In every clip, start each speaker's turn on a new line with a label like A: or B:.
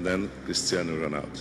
A: than Cristiano Ronaldo.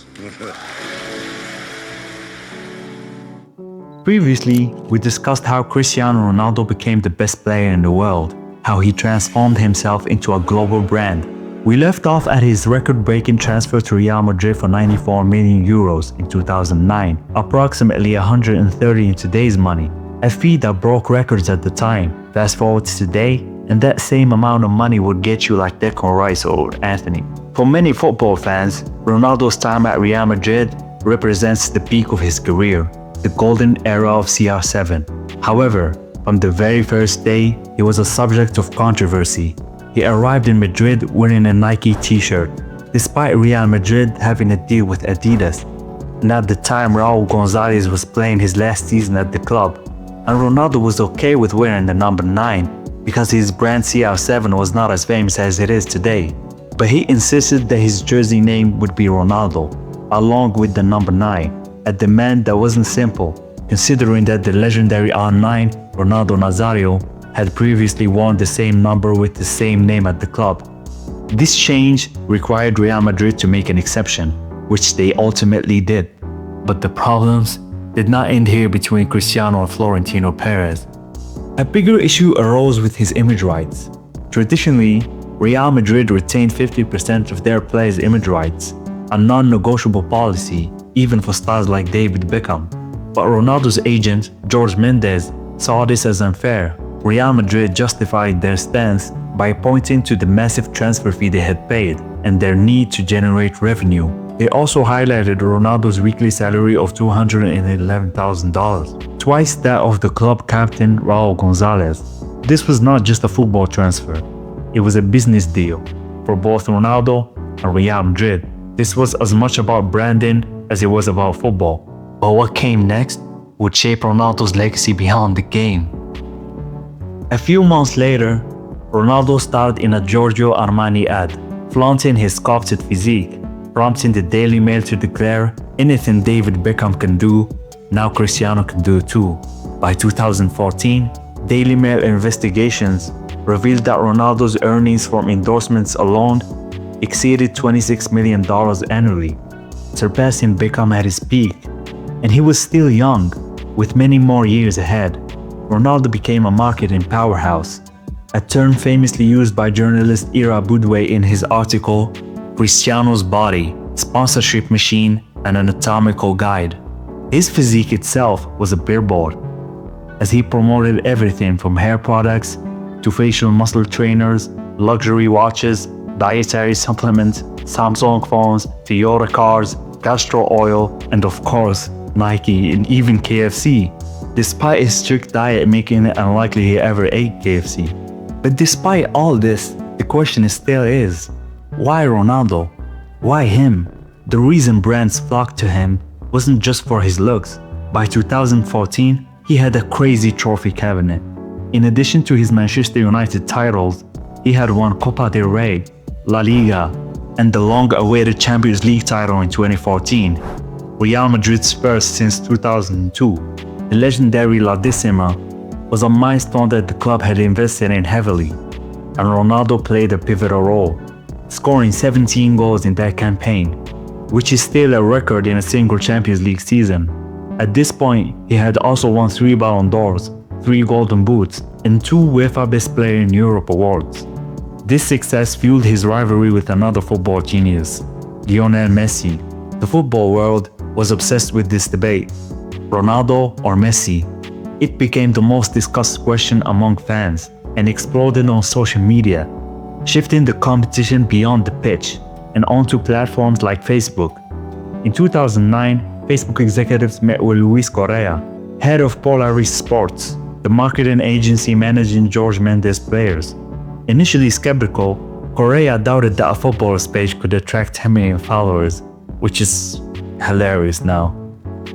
B: Previously, we discussed how Cristiano Ronaldo became the best player in the world, how he transformed himself into a global brand. We left off at his record-breaking transfer to Real Madrid for 94 million euros in 2009, approximately 130 in today's money, a fee that broke records at the time. Fast forward to today, and that same amount of money would get you like Declan Rice or Anthony. For many football fans, Ronaldo's time at Real Madrid represents the peak of his career, the golden era of CR7. However, from the very first day, he was a subject of controversy. He arrived in Madrid wearing a Nike t-shirt, despite Real Madrid having a deal with Adidas. And at the time, Raul Gonzalez was playing his last season at the club, and Ronaldo was okay with wearing the number 9 because his brand CR7 was not as famous as it is today. But he insisted that his jersey name would be Ronaldo, along with the number 9. A demand that wasn't simple, considering that the legendary R9, Ronaldo Nazario, had previously worn the same number with the same name at the club. This change required Real Madrid to make an exception, which they ultimately did. But the problems did not end here between Cristiano and Florentino Perez. A bigger issue arose with his image rights. Traditionally, Real Madrid retained 50% of their players' image rights, a non-negotiable policy, even for stars like David Beckham. But Ronaldo's agent, Jorge Mendes, saw this as unfair. Real Madrid justified their stance by pointing to the massive transfer fee they had paid and their need to generate revenue. They also highlighted Ronaldo's weekly salary of $211,000, twice that of the club captain Raul Gonzalez. This was not just a football transfer, it was a business deal for both Ronaldo and Real Madrid. This was as much about branding as it was about football. But what came next would shape Ronaldo's legacy beyond the game. A few months later, Ronaldo starred in a Giorgio Armani ad, flaunting his sculpted physique, prompting the Daily Mail to declare, anything David Beckham can do, now Cristiano can do too. By 2014, Daily Mail investigations revealed that Ronaldo's earnings from endorsements alone exceeded $26 million annually, surpassing Beckham at his peak. And he was still young, with many more years ahead. Ronaldo became a marketing powerhouse, a term famously used by journalist Ira Boudway in his article, Cristiano's Body, Sponsorship Machine, and Anatomical Guide. His physique itself was a billboard, as he promoted everything from hair products to facial muscle trainers, luxury watches, dietary supplements, Samsung phones, Toyota cars, castor oil, and of course, Nike and even KFC, despite his strict diet making it unlikely he ever ate KFC. But despite all this, the question still is, why Ronaldo? Why him? The reason brands flocked to him wasn't just for his looks. By 2014, he had a crazy trophy cabinet. In addition to his Manchester United titles, he had won Copa del Rey, La Liga, and the long-awaited Champions League title in 2014, Real Madrid's first since 2002. The legendary La Decima was a milestone that the club had invested in heavily, and Ronaldo played a pivotal role, scoring 17 goals in that campaign, which is still a record in a single Champions League season. At this point, he had also won 3 Ballon d'Ors, 3 Golden Boots, and 2 UEFA Best Player in Europe awards. This success fueled his rivalry with another football genius, Lionel Messi. The football world was obsessed with this debate, Ronaldo or Messi. It became the most discussed question among fans and exploded on social media, shifting the competition beyond the pitch and onto platforms like Facebook. In 2009, Facebook executives met with Luis Correa, head of Polaris Sports, the marketing agency managing Jorge Mendes players. Initially skeptical, Correa doubted that a footballer's page could attract 10 million followers, which is hilarious now.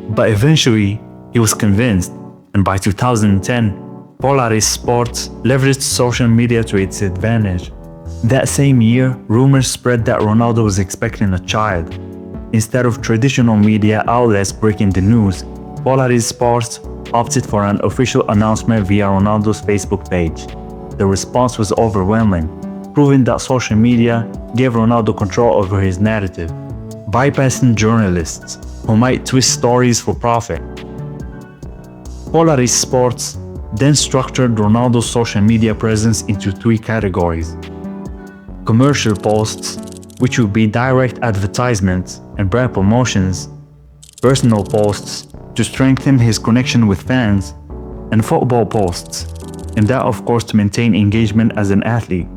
B: But eventually, he was convinced, and by 2010, Polaris Sports leveraged social media to its advantage. That same year, rumors spread that Ronaldo was expecting a child. Instead of traditional media outlets breaking the news, Polaris Sports opted for an official announcement via Ronaldo's Facebook page. The response was overwhelming. proving that social media gave Ronaldo control over his narrative, bypassing journalists who might twist stories for profit. Polaris Sports then structured Ronaldo's social media presence into three categories: commercial posts, which would be direct advertisements and brand promotions, personal posts to strengthen his connection with fans, and football posts, and that of course to maintain engagement as an athlete.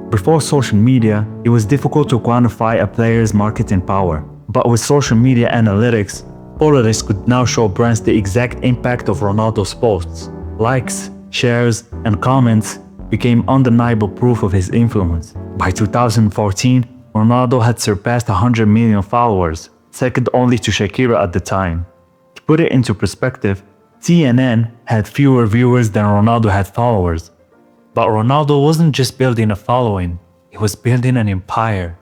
B: Before social media, it was difficult to quantify a player's marketing power, but with social media analytics, Polaris could now show brands the exact impact of Ronaldo's posts. Likes, shares, and comments became undeniable proof of his influence. By 2014, Ronaldo had surpassed 100 million followers, second only to Shakira at the time. To put it into perspective, CNN had fewer viewers than Ronaldo had followers. But Ronaldo wasn't just building a following, he was building an empire.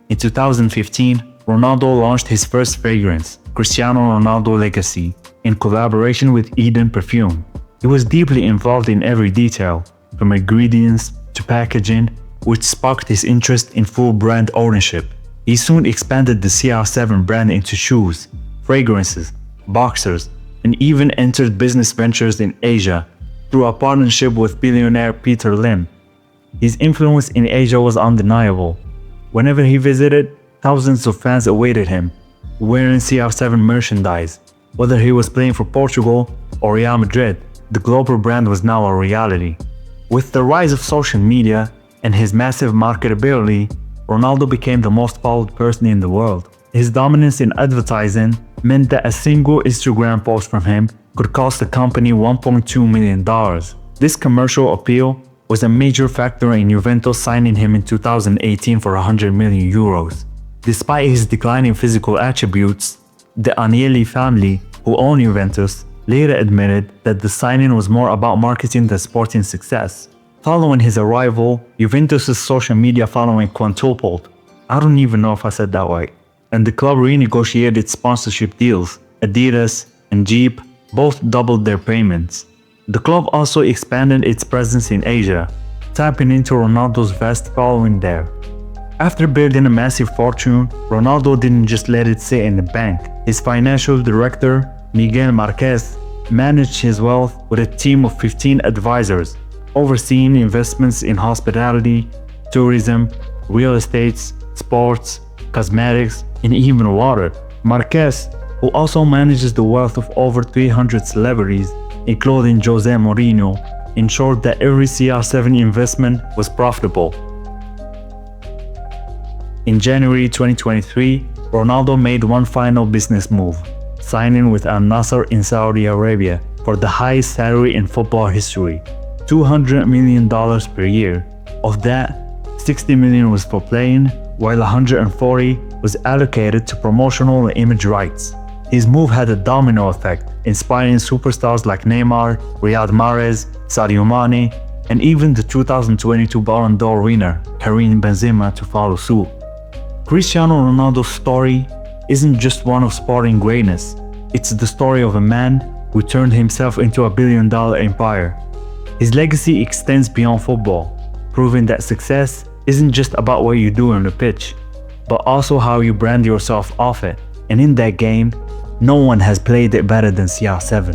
B: In 2015, Ronaldo launched his first fragrance, Cristiano Ronaldo Legacy, in collaboration with Eden Perfume. He was deeply involved in every detail, from ingredients to packaging, which sparked his interest in full brand ownership. He soon expanded the CR7 brand into shoes, fragrances, boxers, and even entered business ventures in Asia through a partnership with billionaire Peter Lim. His influence in Asia was undeniable. Whenever he visited, thousands of fans awaited him, wearing CR7 merchandise. Whether he was playing for Portugal or Real Madrid, the global brand was now a reality. With the rise of social media and his massive marketability, Ronaldo became the most followed person in the world. His dominance in advertising meant that a single Instagram post from him could cost the company $1.2 million. This commercial appeal was a major factor in Juventus signing him in 2018 for 100 million euros. Despite his declining physical attributes, the Agnelli family, who own Juventus, later admitted that the signing was more about marketing than sporting success. Following his arrival, Juventus' social media following quintupled. I don't even know if I said that right. And the club renegotiated sponsorship deals. Adidas and Jeep both doubled their payments. The club also expanded its presence in Asia, tapping into Ronaldo's vast following there. After building a massive fortune, Ronaldo didn't just let it sit in the bank. His financial director, Miguel Marquez, managed his wealth with a team of 15 advisors, overseeing investments in hospitality, tourism, real estate, sports, cosmetics, and even water. Marquez, who also manages the wealth of over 300 celebrities, including Jose Mourinho, ensured that every CR7 investment was profitable. In January 2023, Ronaldo made one final business move, signing with Al Nassr in Saudi Arabia for the highest salary in football history, $200 million per year. Of that, $60 million was for playing, while $140 was allocated to promotional and image rights. His move had a domino effect, inspiring superstars like Neymar, Riyad Mahrez, Sadio Mane, and even the 2022 Ballon d'Or winner, Karim Benzema, to follow suit. Cristiano Ronaldo's story isn't just one of sporting greatness, it's the story of a man who turned himself into a billion-dollar empire. His legacy extends beyond football, proving that success isn't just about what you do on the pitch, but also how you brand yourself off it. And in that game, no one has played it better than CR7.